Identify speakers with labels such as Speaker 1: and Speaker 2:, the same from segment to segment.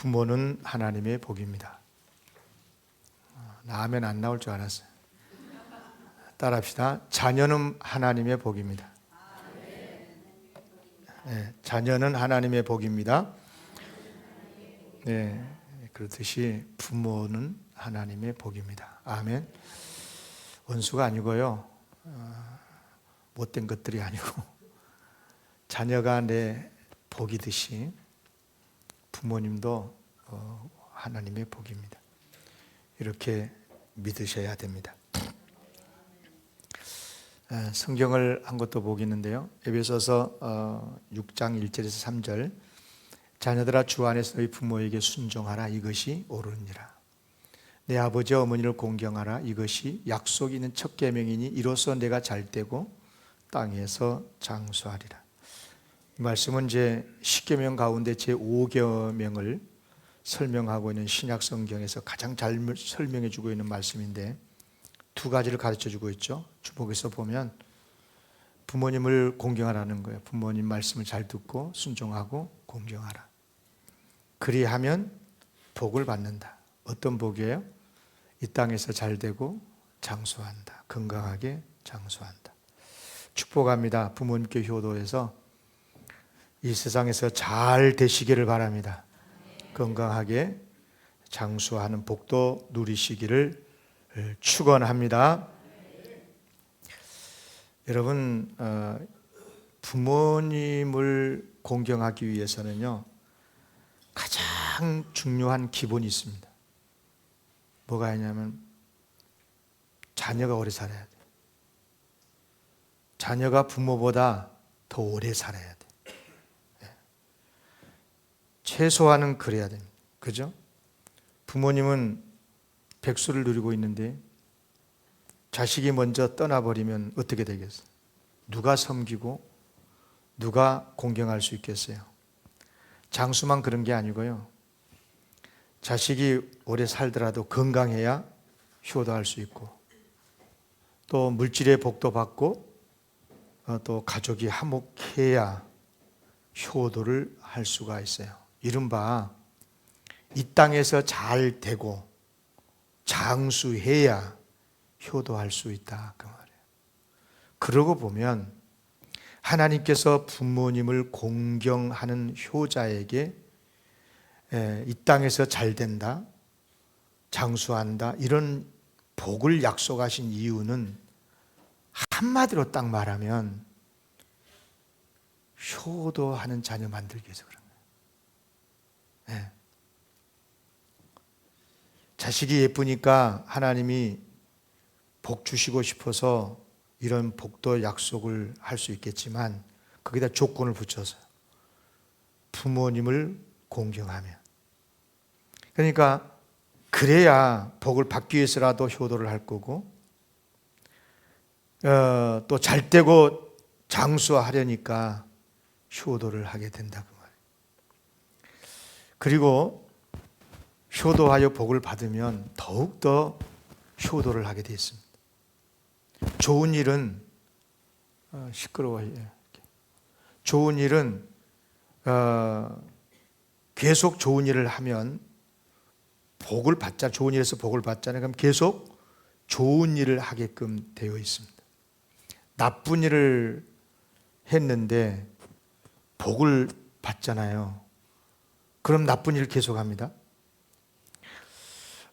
Speaker 1: 부모는 하나님의 복입니다. 나면 안 나올 줄 알았어요. 따라합시다. 자녀는 하나님의 복입니다. 네, 자녀는 하나님의 복입니다. 네, 그렇듯이 부모는 하나님의 복입니다. 아멘. 원수가 아니고요, 못된 것들이 아니고 자녀가 내 복이듯이 부모님도 하나님의 복입니다. 이렇게 믿으셔야 됩니다. 성경을 한 것도 복이 있는데요, 에베소서 6장 1절에서 3절, 자녀들아 주 안에서 너희 부모에게 순종하라, 이것이 옳으니라. 내 아버지와 어머니를 공경하라, 이것이 약속이 있는 첫 계명이니 이로써 내가 잘되고 땅에서 장수하리라. 이 말씀은 제 10계명 가운데 제 5계명을 설명하고 있는 신약 성경에서 가장 잘 설명해 주고 있는 말씀인데, 두 가지를 가르쳐 주고 있죠. 주복에서 보면 부모님을 공경하라는 거예요. 부모님 말씀을 잘 듣고 순종하고 공경하라. 그리하면 복을 받는다. 어떤 복이에요? 이 땅에서 잘 되고 장수한다. 건강하게 장수한다. 축복합니다. 부모님께 효도해서 이 세상에서 잘 되시기를 바랍니다. 건강하게 장수하는 복도 누리시기를 축원합니다. 여러분, 부모님을 공경하기 위해서는요, 가장 중요한 기본이 있습니다. 뭐가 있냐면 자녀가 오래 살아야 돼요. 자녀가 부모보다 더 오래 살아야 돼요. 최소한은 그래야 됩니다. 그죠? 부모님은 백수를 누리고 있는데 자식이 먼저 떠나버리면 어떻게 되겠어요? 누가 섬기고 누가 공경할 수 있겠어요? 장수만 그런 게 아니고요, 자식이 오래 살더라도 건강해야 효도할 수 있고, 또 물질의 복도 받고, 또 가족이 화목해야 효도를 할 수가 있어요. 이른바 이 땅에서 잘 되고 장수해야 효도할 수 있다, 그 말이에요. 그러고 보면 하나님께서 부모님을 공경하는 효자에게 이 땅에서 잘 된다, 장수한다, 이런 복을 약속하신 이유는 한마디로 딱 말하면 효도하는 자녀 만들기 위해서 그런 거예요. 네. 자식이 예쁘니까 하나님이 복 주시고 싶어서 이런 복도 약속을 할 수 있겠지만, 거기다 조건을 붙여서 부모님을 공경하면, 그러니까 그래야 복을 받기 위해서라도 효도를 할 거고, 또 잘되고 장수하려니까 효도를 하게 된다, 그 말이에요. 그리고 효도하여 복을 받으면 더욱더 효도를 하게 되어 있습니다. 좋은 일은 시끄러워요. 좋은 일은 계속 좋은 일을 하면 복을 받자, 좋은 일에서 복을 받잖아요. 그럼 계속 좋은 일을 하게끔 되어 있습니다. 나쁜 일을 했는데 복을 받잖아요. 그럼 나쁜 일을 계속합니다.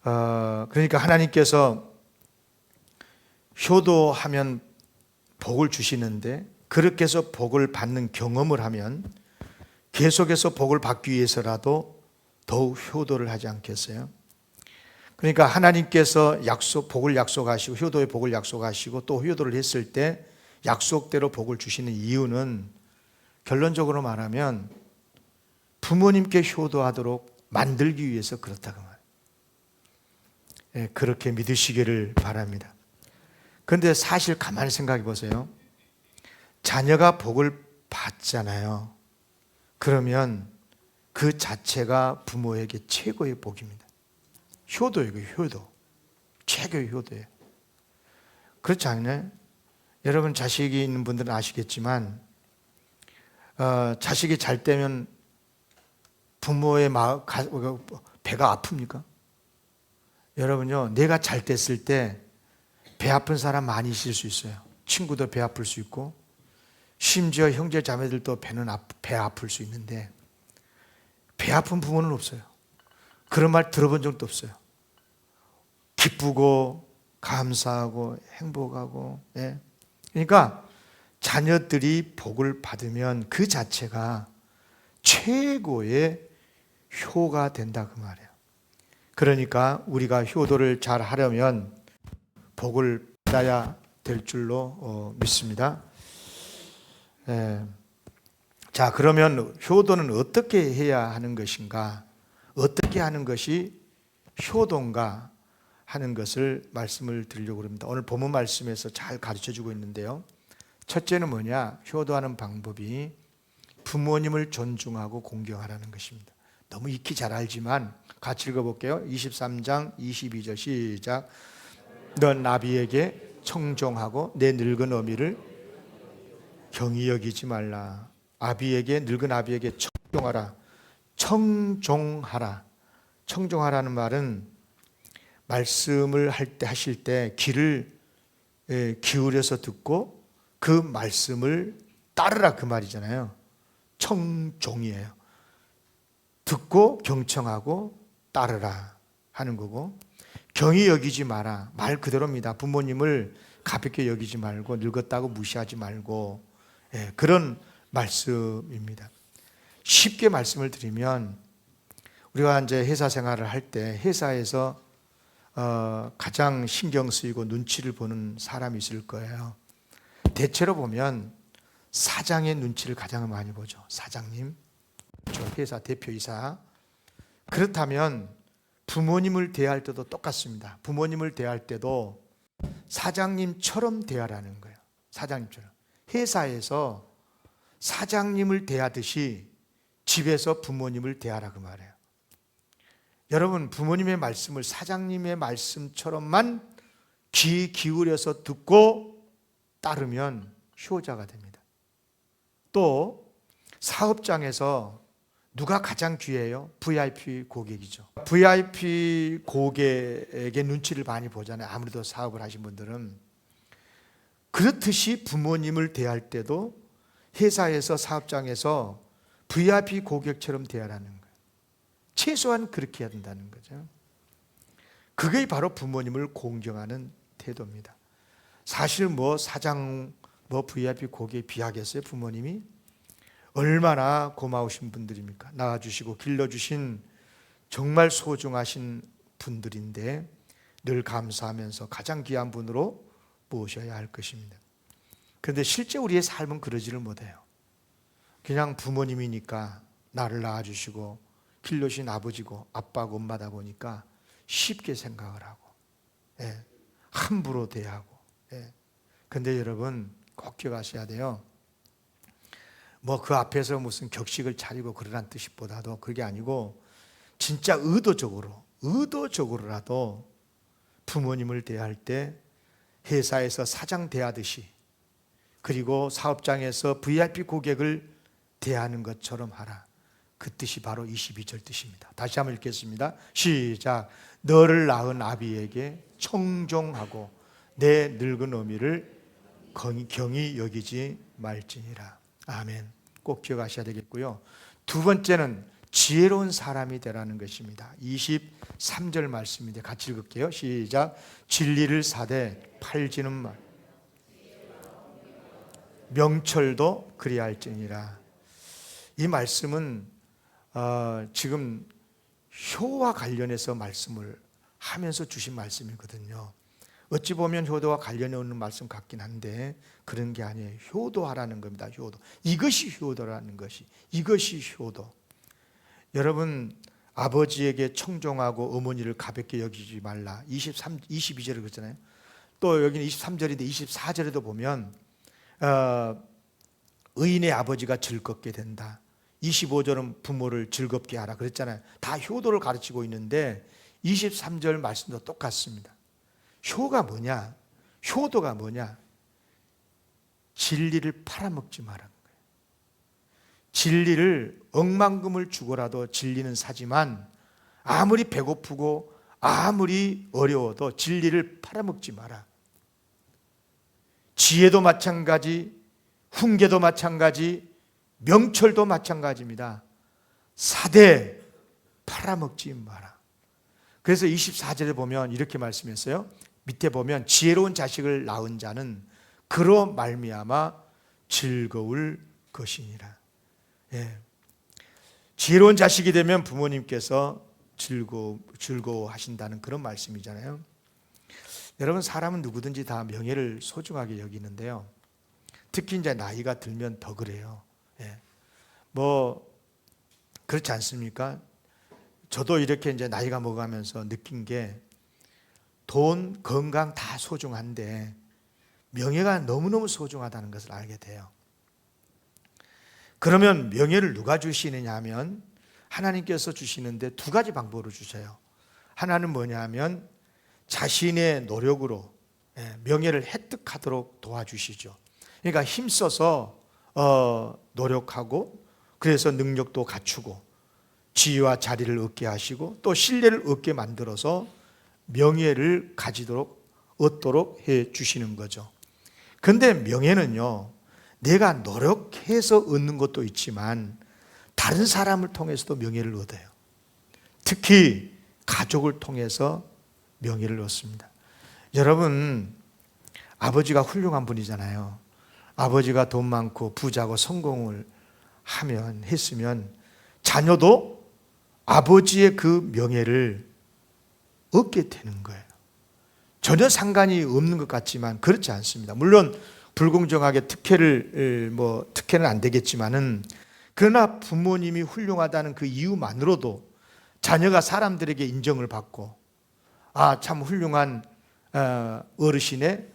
Speaker 1: 그러니까 하나님께서 효도하면 복을 주시는데, 그렇게 해서 복을 받는 경험을 하면 계속해서 복을 받기 위해서라도 더욱 효도를 하지 않겠어요? 그러니까 하나님께서 복을 약속하시고 효도의 복을 약속하시고 또 효도를 했을 때 약속대로 복을 주시는 이유는, 결론적으로 말하면 부모님께 효도하도록 만들기 위해서 그렇다고 말해요. 그렇게 믿으시기를 바랍니다. 그런데 사실 가만히 생각해 보세요. 자녀가 복을 받잖아요. 그러면 그 자체가 부모에게 최고의 복입니다. 효도예요, 효도. 최고의 효도예요. 그렇지 않나요? 여러분, 자식이 있는 분들은 아시겠지만 자식이 잘 되면 부모의 배가 아픕니까? 여러분요, 내가 잘 됐을 때 배 아픈 사람 많이 있을 수 있어요. 친구도 배 아플 수 있고, 심지어 형제 자매들도 배 아플 수 있는데, 배 아픈 부모는 없어요. 그런 말 들어본 적도 없어요. 기쁘고 감사하고 행복하고. 예. 그러니까 자녀들이 복을 받으면 그 자체가 최고의 효가 된다 그 말이에요. 그러니까 우리가 효도를 잘 하려면 복을 받아야 될 줄로 믿습니다. 예. 자, 그러면 효도는 어떻게 해야 하는 것인가? 어떻게 하는 것이 효도인가 하는 것을 말씀을 드리려고 합니다. 오늘 본문 말씀에서 잘 가르쳐 주고 있는데요. 첫째는 뭐냐? 효도하는 방법이 부모님을 존중하고 공경하라는 것입니다. 너무 익히 잘 알지만 같이 읽어볼게요. 23장 22절 시작. 넌 아비에게 청종하고 내 늙은 어미를 경히 여기지 말라. 늙은 아비에게 청종하라. 청종하라. 청종하라는 말은 말씀을 하실 때 귀를 기울여서 듣고 그 말씀을 따르라 그 말이잖아요. 청종이에요. 듣고 경청하고 따르라 하는 거고, 경히 여기지 마라. 말 그대로입니다. 부모님을 가볍게 여기지 말고 늙었다고 무시하지 말고, 그런 말씀입니다. 쉽게 말씀을 드리면 우리가 이제 회사 생활을 할 때 회사에서 가장 신경 쓰이고 눈치를 보는 사람이 있을 거예요. 대체로 보면 사장의 눈치를 가장 많이 보죠. 사장님, 회사 대표이사. 그렇다면 부모님을 대할 때도 똑같습니다. 부모님을 대할 때도 사장님처럼 대하라는 거예요. 사장님처럼. 회사에서 사장님을 대하듯이 집에서 부모님을 대하라 그 말이에요. 여러분, 부모님의 말씀을 사장님의 말씀처럼만 귀 기울여서 듣고 따르면 효자가 됩니다. 또 사업장에서 누가 가장 귀해요? VIP 고객이죠. VIP 고객에게 눈치를 많이 보잖아요. 아무래도 사업을 하신 분들은. 그렇듯이 부모님을 대할 때도 회사에서 사업장에서 VIP 고객처럼 대하라는 거예요. 최소한 그렇게 해야 된다는 거죠. 그게 바로 부모님을 공경하는 태도입니다. 사실 사장 VIP 고객에 비하겠어요? 부모님이 얼마나 고마우신 분들입니까? 낳아주시고 길러주신 정말 소중하신 분들인데 늘 감사하면서 가장 귀한 분으로 모셔야 할 것입니다. 그런데 실제 우리의 삶은 그러지를 못해요. 그냥 부모님이니까 나를 낳아주시고 길러주신 아버지고 아빠고 엄마다 보니까 쉽게 생각을 하고, 함부로 대하고. 그런데 여러분 꼭 기억하셔야 돼요. 그 앞에서 무슨 격식을 차리고 그러란 뜻보다도 그게 아니고 진짜 의도적으로라도 부모님을 대할 때 회사에서 사장 대하듯이, 그리고 사업장에서 VIP 고객을 대하는 것처럼 하라. 그 뜻이 바로 22절 뜻입니다. 다시 한번 읽겠습니다. 시작. 너를 낳은 아비에게 청종하고 내 늙은 어미를 경히 여기지 말지니라. 아멘. 꼭 기억하셔야 되겠고요. 두 번째는 지혜로운 사람이 되라는 것입니다. 23절 말씀인데 같이 읽을게요. 시작. 진리를 사되 팔지는 말, 명철도 그리할지니라. 이 말씀은 지금 효와 관련해서 말씀을 하면서 주신 말씀이거든요. 어찌 보면 효도와 관련이 없는 말씀 같긴 한데 그런 게 아니에요. 효도하라는 겁니다. 효도. 이것이 효도라는 것이. 이것이 효도. 여러분, 아버지에게 청종하고 어머니를 가볍게 여기지 말라. 22절에 그랬잖아요. 또 여기는 23절인데 24절에도 보면 의인의 아버지가 즐겁게 된다. 25절은 부모를 즐겁게 하라 그랬잖아요. 다 효도를 가르치고 있는데 23절 말씀도 똑같습니다. 효가 뭐냐? 효도가 뭐냐? 진리를 팔아먹지 말라는 거예요. 진리를 억만금을 주고라도 진리는 사지만 아무리 배고프고 아무리 어려워도 진리를 팔아먹지 마라. 지혜도 마찬가지, 훈계도 마찬가지, 명철도 마찬가지입니다. 사대 팔아먹지 마라. 그래서 24절에 보면 이렇게 말씀했어요. 밑에 보면 지혜로운 자식을 낳은 자는 그로 말미암아 즐거울 것이니라. 예. 지혜로운 자식이 되면 부모님께서 즐거워하신다는 그런 말씀이잖아요. 여러분, 사람은 누구든지 다 명예를 소중하게 여기는데요. 특히 이제 나이가 들면 더 그래요. 예. 그렇지 않습니까? 저도 이렇게 이제 나이가 먹어가면서 느낀 게 돈, 건강 다 소중한데 명예가 너무너무 소중하다는 것을 알게 돼요. 그러면 명예를 누가 주시느냐 하면 하나님께서 주시는데 두 가지 방법으로 주셔요. 하나는 뭐냐 하면 자신의 노력으로 명예를 획득하도록 도와주시죠. 그러니까 힘써서 노력하고 그래서 능력도 갖추고 지위와 자리를 얻게 하시고 또 신뢰를 얻게 만들어서 명예를 얻도록 해 주시는 거죠. 그런데 명예는요, 내가 노력해서 얻는 것도 있지만 다른 사람을 통해서도 명예를 얻어요. 특히 가족을 통해서 명예를 얻습니다. 여러분, 아버지가 훌륭한 분이잖아요. 아버지가 돈 많고 부자고 성공을 했으면 자녀도 아버지의 그 명예를 얻게 되는 거예요. 전혀 상관이 없는 것 같지만 그렇지 않습니다. 물론 불공정하게 특혜는 안 되겠지만은 그러나 부모님이 훌륭하다는 그 이유만으로도 자녀가 사람들에게 인정을 받고 참 훌륭한 어르신의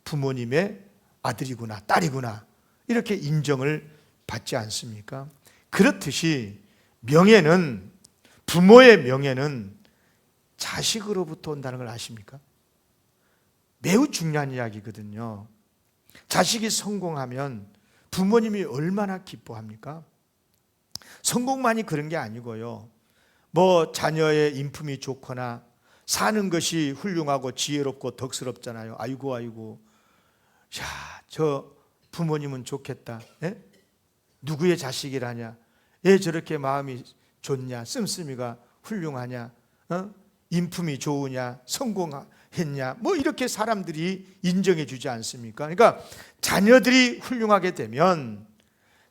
Speaker 1: 부모님의 아들이구나 딸이구나 이렇게 인정을 받지 않습니까? 그렇듯이 부모의 명예는 자식으로부터 온다는 걸 아십니까? 매우 중요한 이야기거든요. 자식이 성공하면 부모님이 얼마나 기뻐합니까? 성공만이 그런 게 아니고요. 자녀의 인품이 좋거나 사는 것이 훌륭하고 지혜롭고 덕스럽잖아요. 아이고. 야, 저 부모님은 좋겠다. 예? 누구의 자식이라냐? 왜 저렇게 마음이 좋냐? 씀씀이가 훌륭하냐? 인품이 좋으냐? 성공했냐? 이렇게 사람들이 인정해 주지 않습니까? 그러니까 자녀들이 훌륭하게 되면,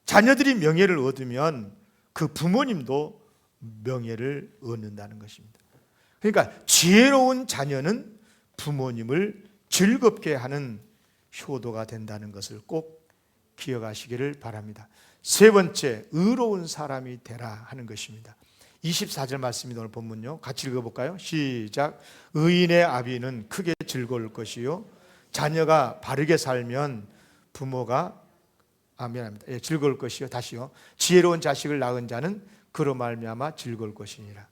Speaker 1: 자녀들이 명예를 얻으면 그 부모님도 명예를 얻는다는 것입니다. 그러니까 지혜로운 자녀는 부모님을 즐겁게 하는 효도가 된다는 것을 꼭 기억하시기를 바랍니다. 세 번째, 의로운 사람이 되라 하는 것입니다. 24절 말씀입니다. 오늘 본문요. 같이 읽어볼까요? 시작. 의인의 아비는 크게 즐거울 것이요 자녀가 바르게 살면 부모가 미안합니다. 즐거울 것이요. 다시요. 지혜로운 자식을 낳은 자는 그로 말미암아 즐거울 것이니라.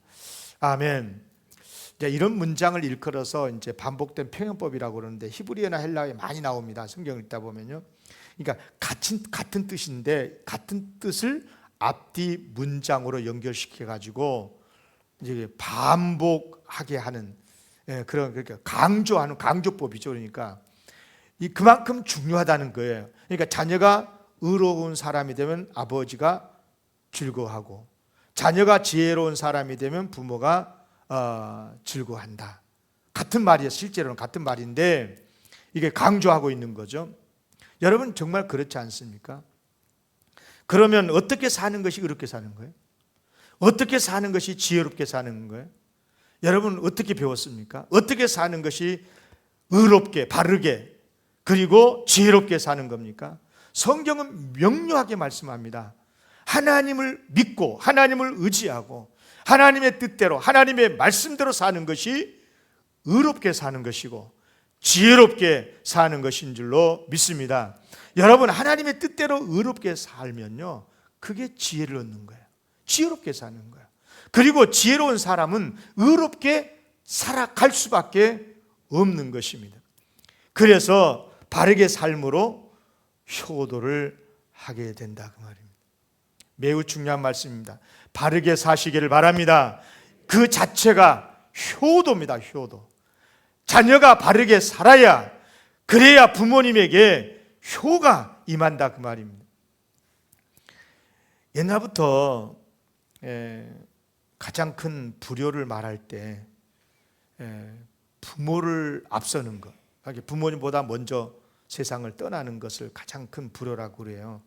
Speaker 1: 아멘. 이런 문장을 일컬어서 이제 반복된 평형법이라고 그러는데 히브리어나 헬라어에 많이 나옵니다. 성경을 읽다 보면요. 그러니까 같은 뜻인데 같은 뜻을 앞뒤 문장으로 연결시켜 가지고 이제 반복하게 하는 그러니까 강조하는 강조법이죠. 그러니까 그만큼 중요하다는 거예요. 그러니까 자녀가 의로운 사람이 되면 아버지가 즐거워하고 자녀가 지혜로운 사람이 되면 부모가 즐거워한다. 같은 말이에요. 실제로는 같은 말인데 이게 강조하고 있는 거죠. 여러분 정말 그렇지 않습니까? 그러면 어떻게 사는 것이 의롭게 사는 거예요? 어떻게 사는 것이 지혜롭게 사는 거예요? 여러분 어떻게 배웠습니까? 어떻게 사는 것이 의롭게 바르게 그리고 지혜롭게 사는 겁니까? 성경은 명료하게 말씀합니다. 하나님을 믿고 하나님을 의지하고 하나님의 뜻대로 하나님의 말씀대로 사는 것이 의롭게 사는 것이고 지혜롭게 사는 것인 줄로 믿습니다. 여러분 하나님의 뜻대로 의롭게 살면요 그게 지혜를 얻는 거예요. 지혜롭게 사는 거예요. 그리고 지혜로운 사람은 의롭게 살아갈 수밖에 없는 것입니다. 그래서 바르게 삶으로 효도를 하게 된다 그 말입니다. 매우 중요한 말씀입니다. 바르게 사시기를 바랍니다. 그 자체가 효도입니다. 효도. 자녀가 바르게 살아야, 그래야 부모님에게 효가 임한다, 그 말입니다. 옛날부터 가장 큰 불효를 말할 때 부모를 앞서는 것, 부모님보다 먼저 세상을 떠나는 것을 가장 큰 불효라고 그래요.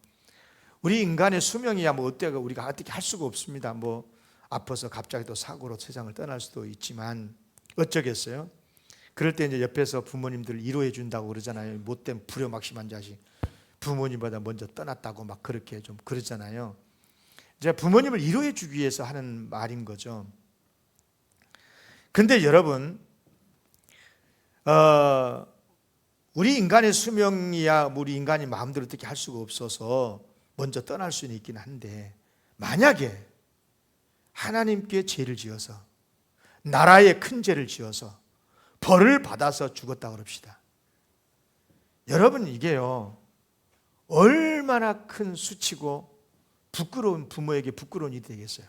Speaker 1: 우리 인간의 수명이야 우리가 어떻게 할 수가 없습니다. 아파서 갑자기 또 사고로 세상을 떠날 수도 있지만 어쩌겠어요? 그럴 때 이제 옆에서 부모님들 위로해 준다고 그러잖아요. 못된 불효막심한 자식, 부모님보다 먼저 떠났다고 막 그렇게 좀 그러잖아요. 이제 부모님을 위로해 주기 위해서 하는 말인 거죠. 근데 여러분, 우리 인간의 수명이야 우리 인간이 마음대로 어떻게 할 수가 없어서 먼저 떠날 수는 있긴 한데, 만약에 하나님께 죄를 지어서, 나라에 큰 죄를 지어서 벌을 받아서 죽었다 그럽시다. 여러분, 이게요 얼마나 큰 수치고 부끄러운, 부모에게 부끄러운 일이 되겠어요.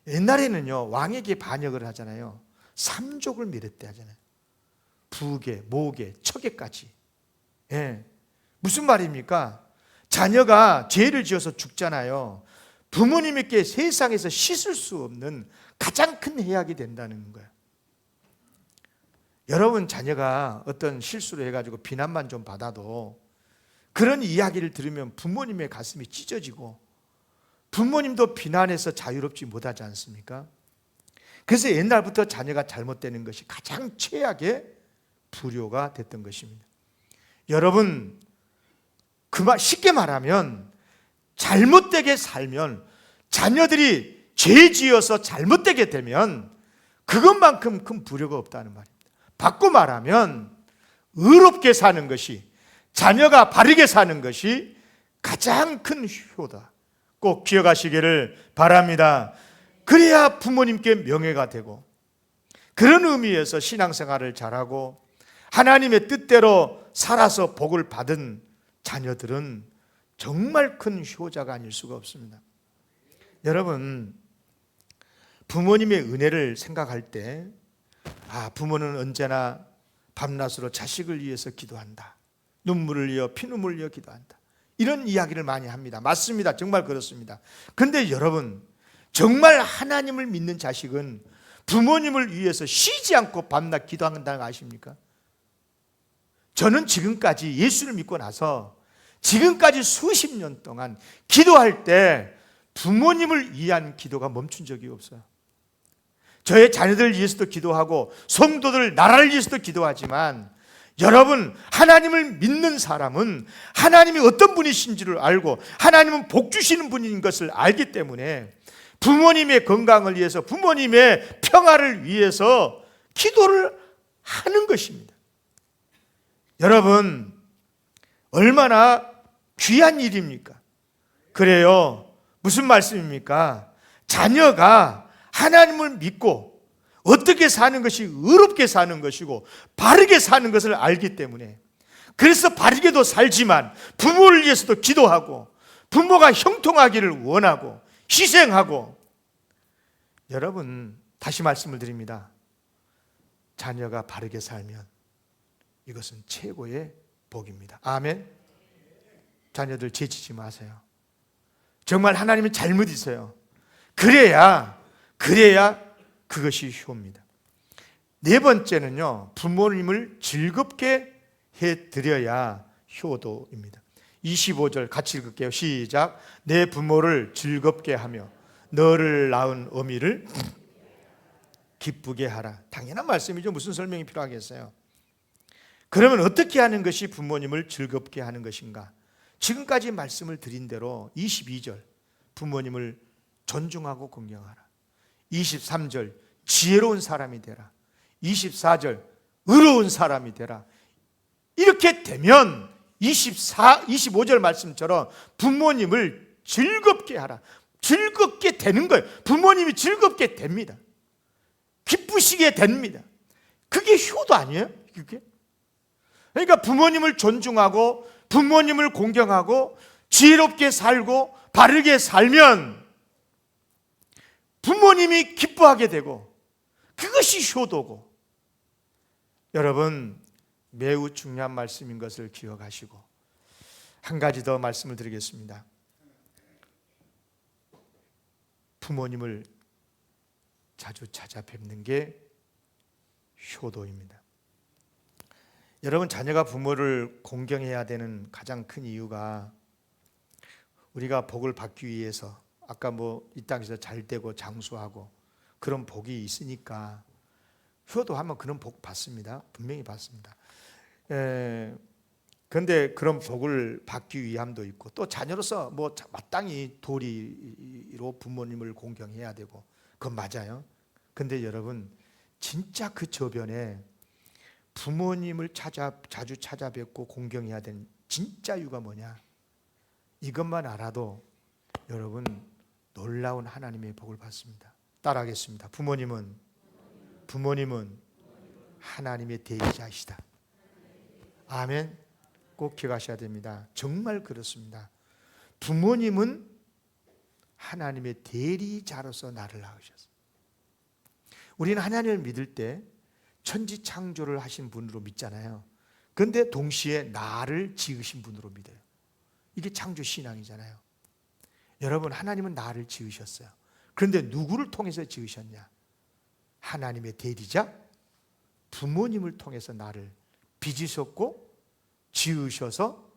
Speaker 1: 옛날에는요 왕에게 반역을 하잖아요. 삼족을 밀었대 하잖아요. 부계, 모계, 처계까지. 무슨 말입니까? 자녀가 죄를 지어서 죽잖아요. 부모님께 세상에서 씻을 수 없는 가장 큰 해악이 된다는 거예요. 여러분, 자녀가 어떤 실수를 해가지고 비난만 좀 받아도 그런 이야기를 들으면 부모님의 가슴이 찢어지고 부모님도 비난해서 자유롭지 못하지 않습니까? 그래서 옛날부터 자녀가 잘못되는 것이 가장 최악의 불효가 됐던 것입니다. 여러분, 쉽게 말하면 잘못되게 살면, 자녀들이 죄 지어서 잘못되게 되면 그것만큼 큰 불효가 없다는 말입니다. 바꿔 말하면 의롭게 사는 것이, 자녀가 바르게 사는 것이 가장 큰 효다. 꼭 기억하시기를 바랍니다. 그래야 부모님께 명예가 되고, 그런 의미에서 신앙생활을 잘하고 하나님의 뜻대로 살아서 복을 받은 자녀들은 정말 큰 효자가 아닐 수가 없습니다. 여러분, 부모님의 은혜를 생각할 때 부모는 언제나 밤낮으로 자식을 위해서 기도한다, 눈물을 흘려 피눈물을 흘려 기도한다, 이런 이야기를 많이 합니다. 맞습니다. 정말 그렇습니다. 그런데 여러분, 정말 하나님을 믿는 자식은 부모님을 위해서 쉬지 않고 밤낮 기도한다는 거 아십니까? 저는 지금까지 예수를 믿고 나서 지금까지 수십 년 동안 기도할 때 부모님을 위한 기도가 멈춘 적이 없어요. 저의 자녀들을 위해서도 기도하고 성도들, 나라를 위해서도 기도하지만, 여러분, 하나님을 믿는 사람은 하나님이 어떤 분이신지를 알고 하나님은 복 주시는 분인 것을 알기 때문에 부모님의 건강을 위해서, 부모님의 평화를 위해서 기도를 하는 것입니다. 여러분, 얼마나 귀한 일입니까? 그래요. 무슨 말씀입니까? 자녀가 하나님을 믿고 어떻게 사는 것이 의롭게 사는 것이고 바르게 사는 것을 알기 때문에, 그래서 바르게도 살지만 부모를 위해서도 기도하고 부모가 형통하기를 원하고 희생하고. 여러분, 다시 말씀을 드립니다. 자녀가 바르게 살면 이것은 최고의 복입니다. 아멘. 자녀들 죄지지 마세요. 정말 하나님은 잘 믿으세요. 그래야 그것이 효입니다. 네 번째는요, 부모님을 즐겁게 해드려야 효도입니다. 25절 같이 읽을게요. 시작. 내 부모를 즐겁게 하며 너를 낳은 어미를 기쁘게 하라. 당연한 말씀이죠. 무슨 설명이 필요하겠어요? 그러면 어떻게 하는 것이 부모님을 즐겁게 하는 것인가? 지금까지 말씀을 드린 대로 22절 부모님을 존중하고 공경하라, 23절 지혜로운 사람이 되라, 24절 의로운 사람이 되라. 이렇게 되면 25절 말씀처럼 부모님을 즐겁게 하라, 즐겁게 되는 거예요. 부모님이 즐겁게 됩니다. 기쁘시게 됩니다. 그게 효도 아니에요? 그게? 그러니까 부모님을 존중하고 부모님을 공경하고 지혜롭게 살고 바르게 살면 부모님이 기뻐하게 되고 그것이 효도고, 여러분 매우 중요한 말씀인 것을 기억하시고 한 가지 더 말씀을 드리겠습니다. 부모님을 자주 찾아뵙는 게 효도입니다. 여러분, 자녀가 부모를 공경해야 되는 가장 큰 이유가 우리가 복을 받기 위해서, 아까 이 땅에서 잘 되고 장수하고 그런 복이 있으니까 효도하면 그런 복 받습니다. 분명히 받습니다. 그런데 그런 복을 받기 위함도 있고, 또 자녀로서 마땅히 도리로 부모님을 공경해야 되고, 그건 맞아요. 근데 여러분, 진짜 그 저변에 부모님을 자주 찾아뵙고 공경해야 되는 진짜 이유가 뭐냐? 이것만 알아도 여러분 놀라운 하나님의 복을 받습니다. 따라하겠습니다. 부모님은 하나님의 대리자이시다. 아멘. 꼭 기억하셔야 됩니다. 정말 그렇습니다. 부모님은 하나님의 대리자로서 나를 낳으셨어요. 우리는 하나님을 믿을 때 천지 창조를 하신 분으로 믿잖아요. 그런데 동시에 나를 지으신 분으로 믿어요. 이게 창조 신앙이잖아요. 여러분, 하나님은 나를 지으셨어요. 그런데 누구를 통해서 지으셨냐? 하나님의 대리자 부모님을 통해서 나를 빚으셨고 지으셔서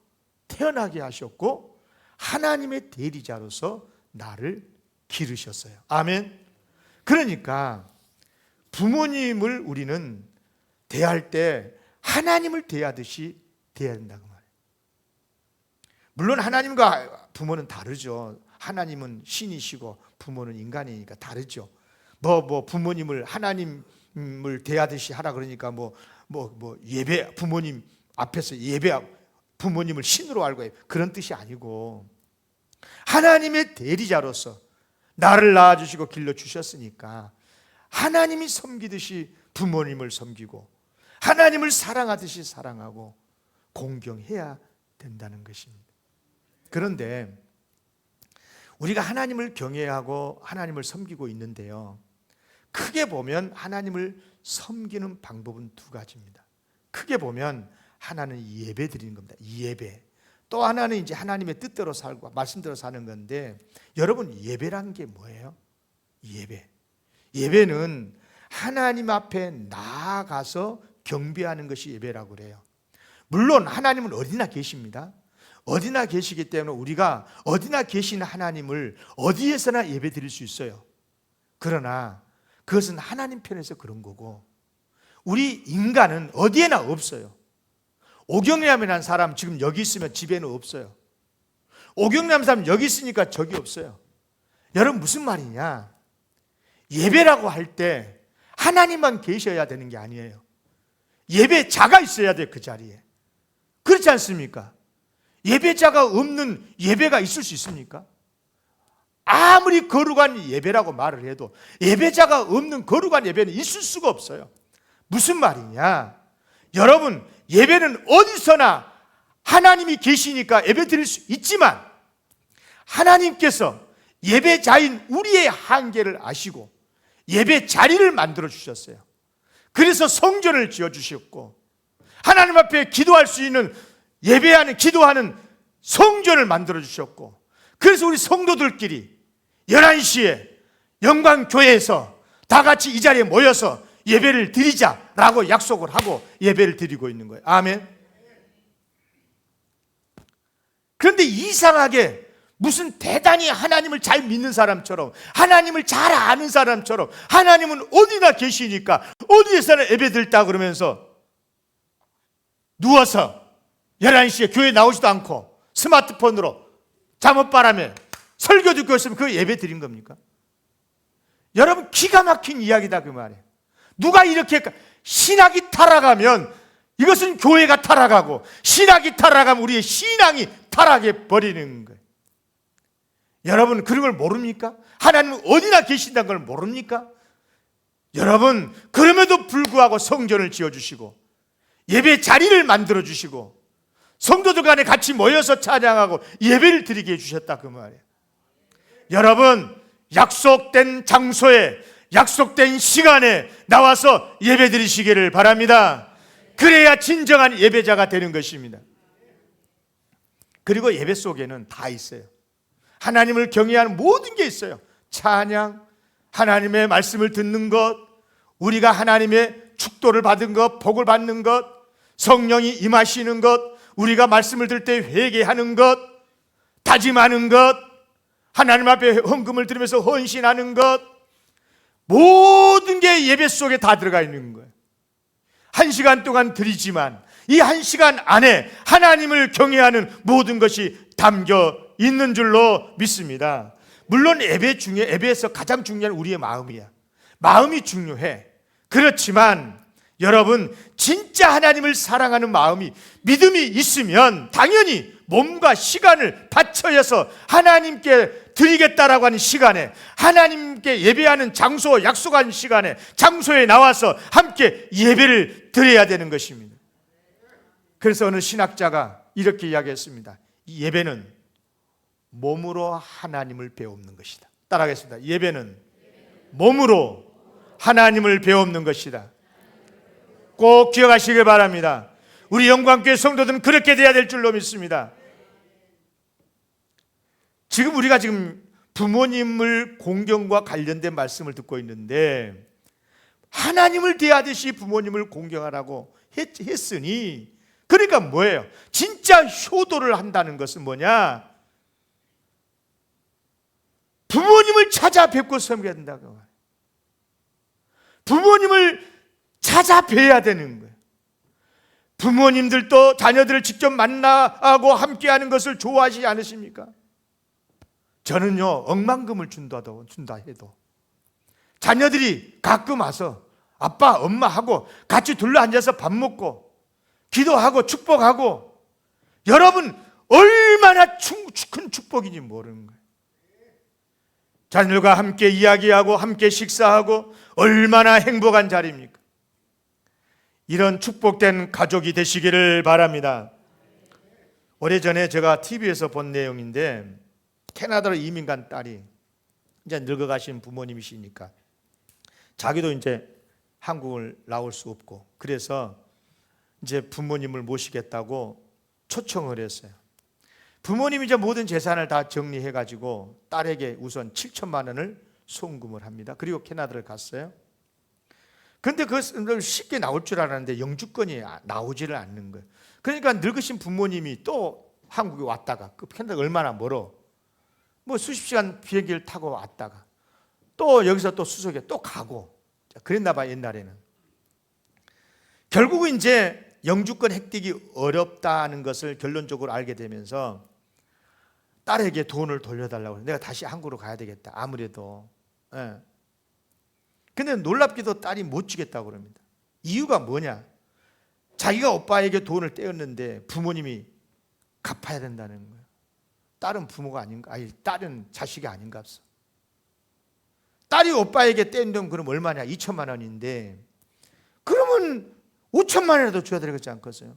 Speaker 1: 태어나게 하셨고 하나님의 대리자로서 나를 기르셨어요. 아멘. 그러니까 부모님을 우리는 대할 때 하나님을 대하듯이 대해야 된다고 말해요. 물론 하나님과 부모는 다르죠. 하나님은 신이시고 부모는 인간이니까 다르죠. 부모님을 하나님을 대하듯이 하라 그러니까 예배, 부모님 앞에서 부모님을 신으로 알고 그런 뜻이 아니고, 하나님의 대리자로서 나를 낳아주시고 길러주셨으니까 하나님이 섬기듯이 부모님을 섬기고 하나님을 사랑하듯이 사랑하고 공경해야 된다는 것입니다. 그런데 우리가 하나님을 경외하고 하나님을 섬기고 있는데요, 크게 보면 하나님을 섬기는 방법은 두 가지입니다. 크게 보면 하나는 예배 드리는 겁니다. 예배. 또 하나는 이제 하나님의 뜻대로 살고 말씀대로 사는 건데, 여러분 예배란 게 뭐예요? 예배는 하나님 앞에 나아가서 경배하는 것이 예배라고 그래요. 물론 하나님은 어디나 계십니다. 어디나 계시기 때문에 우리가 어디나 계시는 하나님을 어디에서나 예배 드릴 수 있어요. 그러나 그것은 하나님 편에서 그런 거고, 우리 인간은 어디에나 없어요. 오경래암이라는 사람 지금 여기 있으면 집에는 없어요. 오경래암 사람 여기 있으니까 저기 없어요. 여러분 무슨 말이냐? 예배라고 할 때 하나님만 계셔야 되는 게 아니에요. 예배자가 있어야 돼요. 그 자리에. 그렇지 않습니까? 예배자가 없는 예배가 있을 수 있습니까? 아무리 거룩한 예배라고 말을 해도 예배자가 없는 거룩한 예배는 있을 수가 없어요. 무슨 말이냐? 여러분, 예배는 어디서나 하나님이 계시니까 예배 드릴 수 있지만, 하나님께서 예배자인 우리의 한계를 아시고 예배 자리를 만들어 주셨어요. 그래서 성전을 지어 주셨고 하나님 앞에 기도할 수 있는 예배하는 기도하는 성전을 만들어 주셨고, 그래서 우리 성도들끼리 11시에 영광교회에서 다 같이 이 자리에 모여서 예배를 드리자라고 약속을 하고 예배를 드리고 있는 거예요. 아멘. 그런데 이상하게 무슨 대단히 하나님을 잘 믿는 사람처럼, 하나님을 잘 아는 사람처럼, 하나님은 어디나 계시니까 어디에서나 예배 드렸다 그러면서 누워서 11시에 교회 나오지도 않고 스마트폰으로 잠옷바람에 설교 듣고 있으면 그 예배 드린 겁니까? 여러분, 기가 막힌 이야기다 그 말이에요. 누가 이렇게 신학이 타락하면 이것은 교회가 타락하고, 신학이 타락하면 우리의 신앙이 타락해 버리는 거예요. 여러분 그런 걸 모릅니까? 하나님은 어디나 계신다는 걸 모릅니까? 여러분, 그럼에도 불구하고 성전을 지어주시고 예배 자리를 만들어주시고 성도들 간에 같이 모여서 찬양하고 예배를 드리게 해주셨다 그 말이에요. 여러분, 약속된 장소에 약속된 시간에 나와서 예배 드리시기를 바랍니다. 그래야 진정한 예배자가 되는 것입니다. 그리고 예배 속에는 다 있어요. 하나님을 경외하는 모든 게 있어요. 찬양, 하나님의 말씀을 듣는 것, 우리가 하나님의 축도를 받은 것, 복을 받는 것, 성령이 임하시는 것, 우리가 말씀을 들을 때 회개하는 것, 다짐하는 것, 하나님 앞에 헌금을 드리면서 헌신하는 것, 모든 게 예배 속에 다 들어가 있는 거예요. 1시간 동안 드리지만 이 1시간 안에 하나님을 경외하는 모든 것이 담겨 있는 줄로 믿습니다. 물론 예배에서 가장 중요한 우리의 마음이야. 마음이 중요해. 그렇지만 여러분, 진짜 하나님을 사랑하는 마음이, 믿음이 있으면 당연히 몸과 시간을 바쳐서 하나님께 드리겠다라고 하는 시간에, 하나님께 예배하는 장소, 약속한 시간에, 장소에 나와서 함께 예배를 드려야 되는 것입니다. 그래서 어느 신학자가 이렇게 이야기했습니다. 이 예배는 몸으로 하나님을 배우는 것이다. 따라하겠습니다. 예배는 몸으로 하나님을 배우는 것이다. 꼭 기억하시길 바랍니다. 우리 영광교회 성도들은 그렇게 돼야 될 줄로 믿습니다. 우리가 부모님을 공경과 관련된 말씀을 듣고 있는데, 하나님을 대하듯이 부모님을 공경하라고 했으니, 그러니까 뭐예요? 진짜 효도를 한다는 것은 뭐냐? 부모님을 찾아뵙고 섬겨야 된다고. 부모님을 찾아뵈야 되는 거예요. 부모님들도 자녀들을 직접 만나고 함께하는 것을 좋아하시지 않으십니까? 저는요, 억만금을 준다 해도 자녀들이 가끔 와서 아빠, 엄마하고 같이 둘러앉아서 밥 먹고 기도하고 축복하고, 여러분 얼마나 큰 축복인지 모르는 거예요. 자녀들과 함께 이야기하고 함께 식사하고 얼마나 행복한 자리입니까? 이런 축복된 가족이 되시기를 바랍니다. 오래전에 제가 TV에서 본 내용인데, 캐나다로 이민 간 딸이 이제 늙어가신 부모님이시니까 자기도 이제 한국을 나올 수 없고, 그래서 이제 부모님을 모시겠다고 초청을 했어요. 부모님이 이제 모든 재산을 다 정리해 가지고 딸에게 우선 7천만 원을 송금을 합니다. 그리고 캐나다를 갔어요. 그런데 그것을 쉽게 나올 줄 알았는데 영주권이 나오지를 않는 거예요. 그러니까 늙으신 부모님이 또 한국에 왔다가, 그 캐나다가 얼마나 멀어, 뭐 수십 시간 비행기를 타고 왔다가 또 여기서 또 수속에 또 가고 그랬나 봐. 옛날에는 결국은 이제 영주권 획득이 어렵다는 것을 결론적으로 알게 되면서 딸에게 돈을 돌려달라고 해서 내가 다시 한국으로 가야 되겠다, 아무래도. 예. 근데 놀랍게도 딸이 못 주겠다고 그럽니다. 이유가 뭐냐? 자기가 오빠에게 돈을 떼었는데 부모님이 갚아야 된다는 거예요. 딸은 부모가 아닌가? 아니, 딸은 자식이 아닌가 없어. 딸이 오빠에게 뗀 돈 그럼 얼마냐? 2천만 원인데 그러면 5천만 원이라도 줘야 되겠지 않겠어요?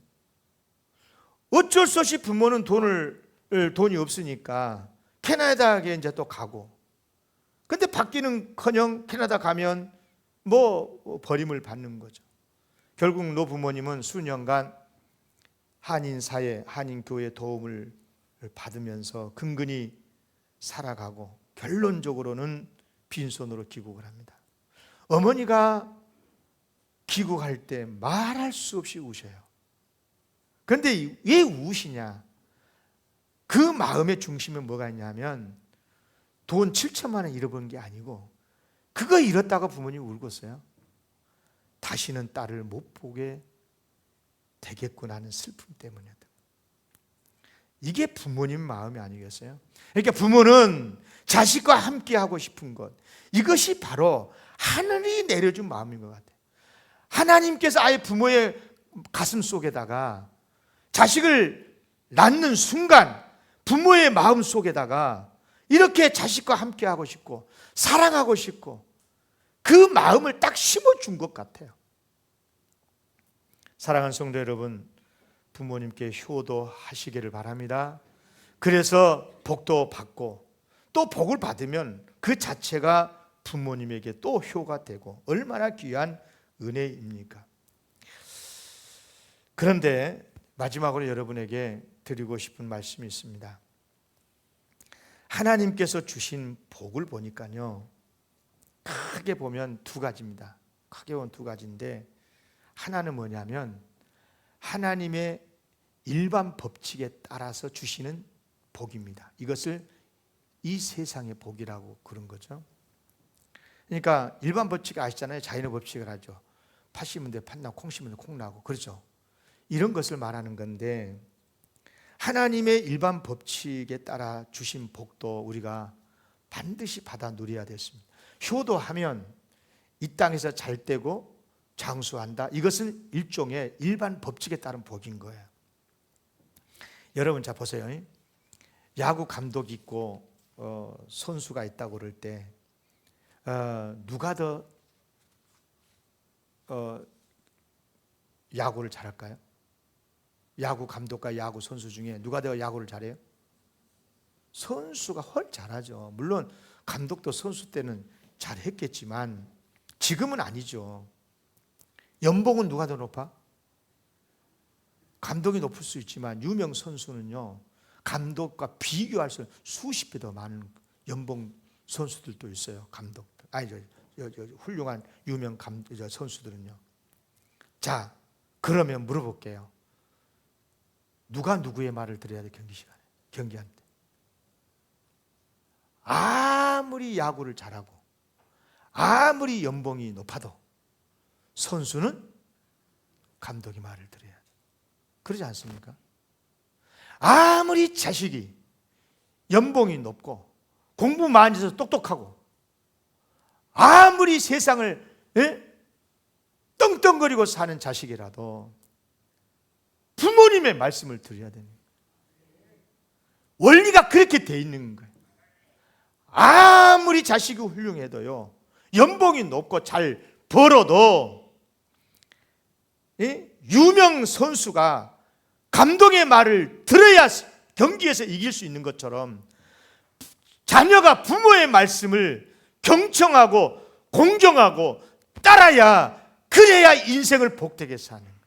Speaker 1: 어쩔 수 없이 부모는 돈이 없으니까 캐나다에 이제 또 가고, 근데 받기는커녕 캐나다 가면 뭐 버림을 받는 거죠. 결국 노 부모님은 수년간 한인사회, 한인교회 도움을 받으면서 근근히 살아가고 결론적으로는 빈손으로 귀국을 합니다. 어머니가 귀국할 때 말할 수 없이 우셔요. 그런데 왜 우시냐? 그 마음의 중심에 뭐가 있냐면 돈 7천만 원 잃어버린 게 아니고, 그거 잃었다고 부모님이 울고 있어요. 다시는 딸을 못 보게 되겠구나 하는 슬픔 때문이다. 이게 부모님 마음이 아니겠어요? 그러니까 부모는 자식과 함께 하고 싶은 것, 이것이 바로 하늘이 내려준 마음인 것 같아요. 하나님께서 아예 부모의 가슴 속에다가 자식을 낳는 순간 부모의 마음 속에다가 이렇게 자식과 함께 하고 싶고 사랑하고 싶고 그 마음을 딱 심어준 것 같아요. 사랑하는 성도 여러분, 부모님께 효도하시기를 바랍니다. 그래서 복도 받고 또 복을 받으면 그 자체가 부모님에게 또 효가 되고 얼마나 귀한 은혜입니까? 그런데 마지막으로 여러분에게 드리고 싶은 말씀이 있습니다. 하나님께서 주신 복을 보니까요, 크게 보면 두 가지입니다. 크게 보면 두 가지인데, 하나는 뭐냐면 하나님의 일반 법칙에 따라서 주시는 복입니다. 이것을 이 세상의 복이라고 그런 거죠. 그러니까 일반 법칙 아시잖아요. 자연의 법칙을 하죠. 팥 심은 데 팥 나고 콩 심은 데 콩 나고, 그렇죠. 이런 것을 말하는 건데, 하나님의 일반 법칙에 따라 주신 복도 우리가 반드시 받아 누려야 됐습니다. 효도하면 이 땅에서 잘 되고 장수한다. 이것은 일종의 일반 법칙에 따른 복인 거예요. 여러분, 자 보세요. 야구 감독이 있고 선수가 있다고 그럴 때 누가 더 야구를 잘할까요? 야구 감독과 야구 선수 중에 누가 더 야구를 잘해요? 선수가 훨 잘하죠. 물론 감독도 선수 때는 잘했겠지만 지금은 아니죠. 연봉은 누가 더 높아? 감독이 높을 수 있지만 유명 선수는요, 감독과 비교할 수 수십 배 더 많은 연봉 선수들도 있어요. 감독들, 훌륭한 유명 선수들은요. 자, 그러면 물어볼게요. 누가 누구의 말을 들어야 돼? 경기 시간에, 경기할 때. 아무리 야구를 잘하고 아무리 연봉이 높아도 선수는 감독의 말을 들어야 돼. 그러지 않습니까? 아무리 자식이 연봉이 높고 공부 많이 해서 똑똑하고 아무리 세상을 떵떵거리고 사는 자식이라도 부모님의 말씀을 들어야 됩니다. 원리가 그렇게 돼 있는 거예요. 아무리 자식이 훌륭해도요, 연봉이 높고 잘 벌어도 유명 선수가 감독의 말을 들어야 경기에서 이길 수 있는 것처럼 자녀가 부모의 말씀을 경청하고 공경하고 따라야, 그래야 인생을 복되게 사는 거예요.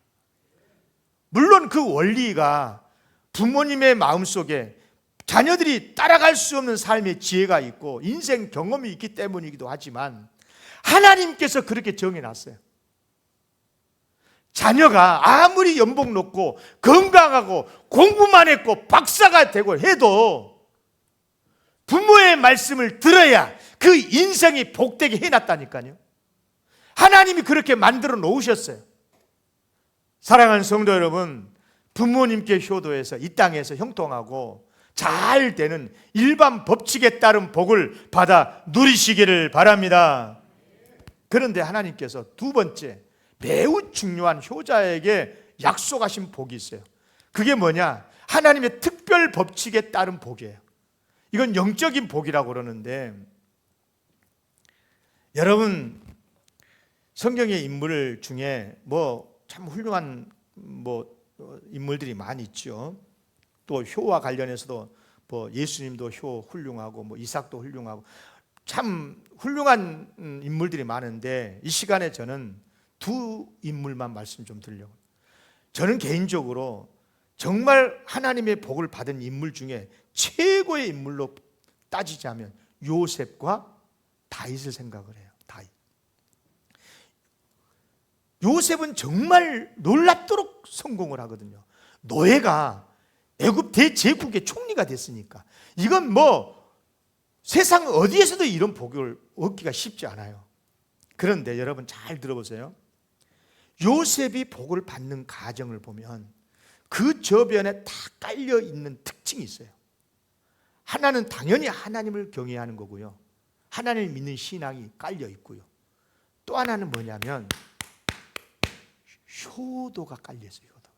Speaker 1: 물론 그 원리가 부모님의 마음속에 자녀들이 따라갈 수 없는 삶의 지혜가 있고 인생 경험이 있기 때문이기도 하지만 하나님께서 그렇게 정해놨어요. 자녀가 아무리 연봉 높고 건강하고 공부만 했고 박사가 되고 해도 부모의 말씀을 들어야 그 인생이 복되게 해놨다니까요. 하나님이 그렇게 만들어 놓으셨어요. 사랑하는 성도 여러분, 부모님께 효도해서 이 땅에서 형통하고 잘 되는 일반 법칙에 따른 복을 받아 누리시기를 바랍니다. 그런데 하나님께서 두 번째, 매우 중요한 효자에게 약속하신 복이 있어요. 그게 뭐냐? 하나님의 특별 법칙에 따른 복이에요. 이건 영적인 복이라고 그러는데, 여러분 성경의 인물 중에 참 훌륭한 인물들이 많이 있죠. 또 효와 관련해서도 예수님도 효 훌륭하고 이삭도 훌륭하고 참 훌륭한 인물들이 많은데, 이 시간에 저는 두 인물만 말씀 좀 드리려고. 저는 개인적으로 정말 하나님의 복을 받은 인물 중에 최고의 인물로 따지자면 요셉과 다윗을 생각을 해요. 다윗. 요셉은 정말 놀랍도록 성공을 하거든요. 노예가 애굽 대제국의 총리가 됐으니까 이건 세상 어디에서도 이런 복을 얻기가 쉽지 않아요. 그런데 여러분 잘 들어보세요. 요셉이 복을 받는 가정을 보면 그 저변에 다 깔려 있는 특징이 있어요. 하나는 당연히 하나님을 경외하는 거고요, 하나님을 믿는 신앙이 깔려 있고요, 또 하나는 뭐냐면 효도가 깔려 있어요. 효도가.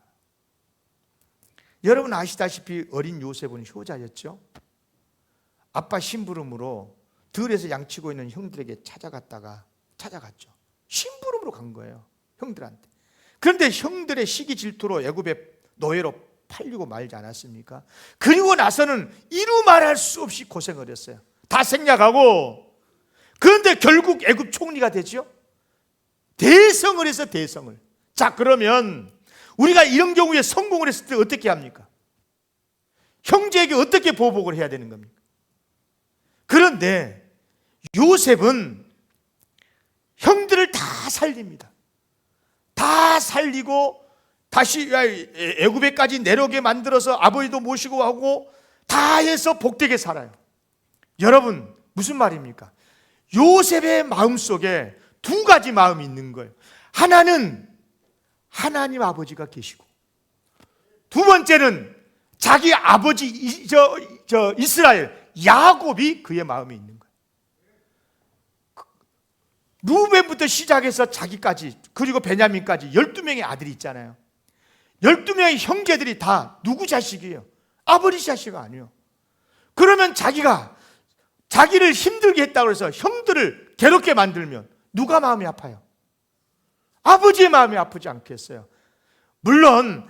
Speaker 1: 여러분 아시다시피 어린 요셉은 효자였죠. 아빠 심부름으로 들에서 양치고 있는 형들에게 찾아갔죠. 심부름으로 간 거예요, 형들한테. 그런데 형들의 시기 질투로 애굽의 노예로 팔리고 말지 않았습니까? 그리고 나서는 이루 말할 수 없이 고생을 했어요. 다 생략하고, 그런데 결국 애굽 총리가 되죠. 대성을 해서 대성을. 자, 그러면 우리가 이런 경우에 성공을 했을 때 어떻게 합니까? 형제에게 어떻게 보복을 해야 되는 겁니까? 그런데 요셉은 형들을 다 살립니다. 다 살리고 다시 애굽에까지 내려오게 만들어서 아버지도 모시고 하고 다 해서 복되게 살아요. 여러분, 무슨 말입니까? 요셉의 마음속에 두 가지 마음이 있는 거예요. 하나는 하나님 아버지가 계시고, 두 번째는 자기 아버지 이스라엘 야곱이 그의 마음에 있는 거예요. 루벤부터 시작해서 자기까지, 그리고 베냐민까지 12명의 아들이 있잖아요. 12명의 형제들이 다 누구 자식이에요? 아버지 자식 아니에요. 그러면 자기를 힘들게 했다고 해서 형들을 괴롭게 만들면 누가 마음이 아파요? 아버지의 마음이 아프지 않겠어요? 물론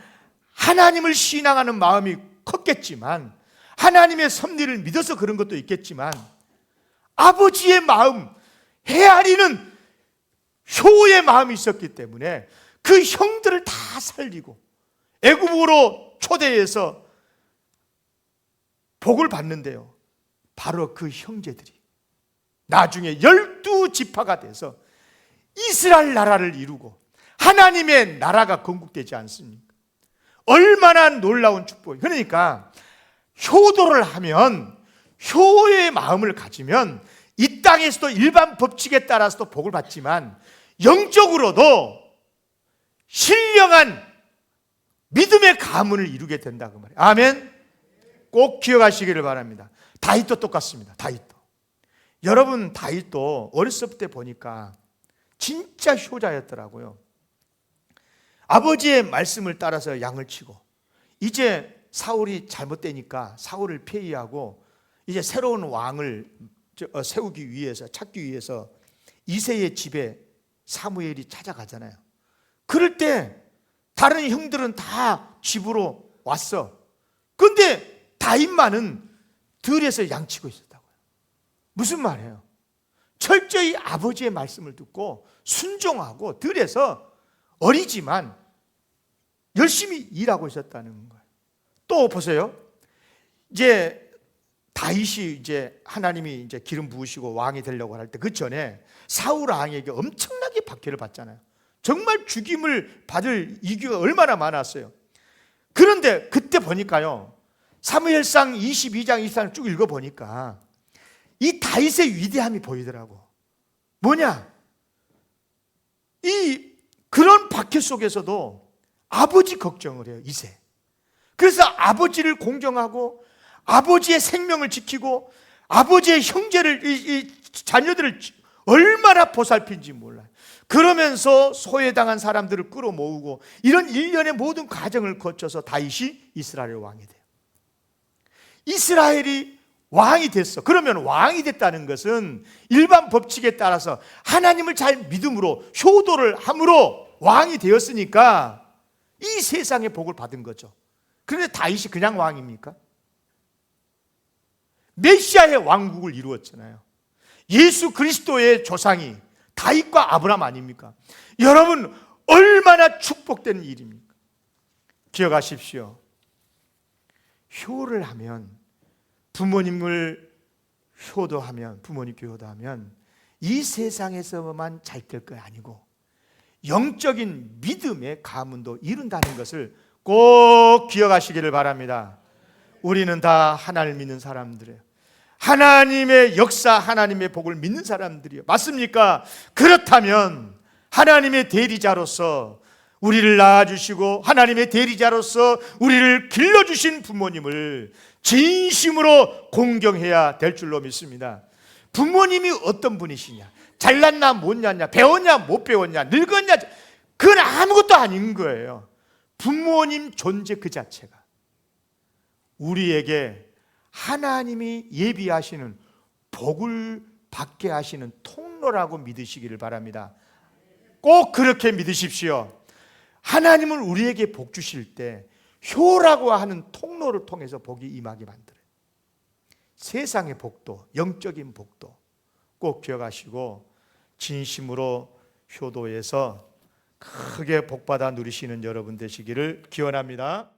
Speaker 1: 하나님을 신앙하는 마음이 컸겠지만, 하나님의 섭리를 믿어서 그런 것도 있겠지만, 아버지의 마음, 헤아리는 효의 마음이 있었기 때문에 그 형들을 다 살리고 애굽으로 초대해서 복을 받는데요, 바로 그 형제들이 나중에 12지파가 돼서 이스라엘 나라를 이루고 하나님의 나라가 건국되지 않습니까? 얼마나 놀라운 축복이. 그러니까 효도를 하면, 효의 마음을 가지면 이 땅에서도 일반 법칙에 따라서도 복을 받지만 영적으로도 신령한 믿음의 가문을 이루게 된다, 그 말이에요. 아멘. 꼭 기억하시기를 바랍니다. 다윗도 똑같습니다. 다윗도. 여러분, 다윗도 어렸을 때 보니까 진짜 효자였더라고요. 아버지의 말씀을 따라서 양을 치고, 이제 사울이 잘못되니까 사울을 폐위하고 이제 새로운 왕을 세우기 위해서, 찾기 위해서 이새의 집에 사무엘이 찾아가잖아요. 그럴 때 다른 형들은 다 집으로 왔어. 그런데 다윗만은 들에서 양치고 있었다고요. 무슨 말이에요? 철저히 아버지의 말씀을 듣고 순종하고 들에서 어리지만 열심히 일하고 있었다는 거예요. 또 보세요. 이제 다윗이 이제 하나님이 이제 기름 부으시고 왕이 되려고 할 때, 그 전에 사울 왕에게 엄청나게 박해를 받잖아요. 정말 죽임을 받을 이유가 얼마나 많았어요. 그런데 그때 보니까요, 사무엘상 22장 23장 쭉 읽어보니까 이 다윗의 위대함이 보이더라고. 뭐냐? 그런 박해 속에서도 아버지 걱정을 해요, 이새. 그래서 아버지를 공경하고 아버지의 생명을 지키고 아버지의 자녀들을 얼마나 보살핀지 몰라요. 그러면서 소외당한 사람들을 끌어모으고 이런 일련의 모든 과정을 거쳐서 다윗이 이스라엘 왕이 돼요. 이스라엘이 왕이 됐어. 그러면 왕이 됐다는 것은 일반 법칙에 따라서 하나님을 잘 믿음으로 효도를 함으로 왕이 되었으니까 이 세상의 복을 받은 거죠. 그런데 다윗이 그냥 왕입니까? 메시아의 왕국을 이루었잖아요. 예수 그리스도의 조상이 다윗과 아브라함 아닙니까? 여러분, 얼마나 축복된 일입니까? 기억하십시오. 효를 하면, 부모님을 효도하면, 부모님께 효도하면 이 세상에서만 잘 될 거 아니고 영적인 믿음의 가문도 이룬다는 것을 꼭 기억하시기를 바랍니다. 우리는 다 하나님을 믿는 사람들이에요. 하나님의 역사, 하나님의 복을 믿는 사람들이에요. 맞습니까? 그렇다면 하나님의 대리자로서 우리를 낳아주시고 하나님의 대리자로서 우리를 길러주신 부모님을 진심으로 공경해야 될 줄로 믿습니다. 부모님이 어떤 분이시냐, 잘났나 못났냐, 배웠냐 못 배웠냐, 늙었냐, 그건 아무것도 아닌 거예요. 부모님 존재 그 자체가 우리에게 하나님이 예비하시는 복을 받게 하시는 통로라고 믿으시기를 바랍니다. 꼭 그렇게 믿으십시오. 하나님은 우리에게 복 주실 때 효라고 하는 통로를 통해서 복이 임하게 만들어요. 세상의 복도, 영적인 복도 꼭 기억하시고 진심으로 효도해서 크게 복받아 누리시는 여러분 되시기를 기원합니다.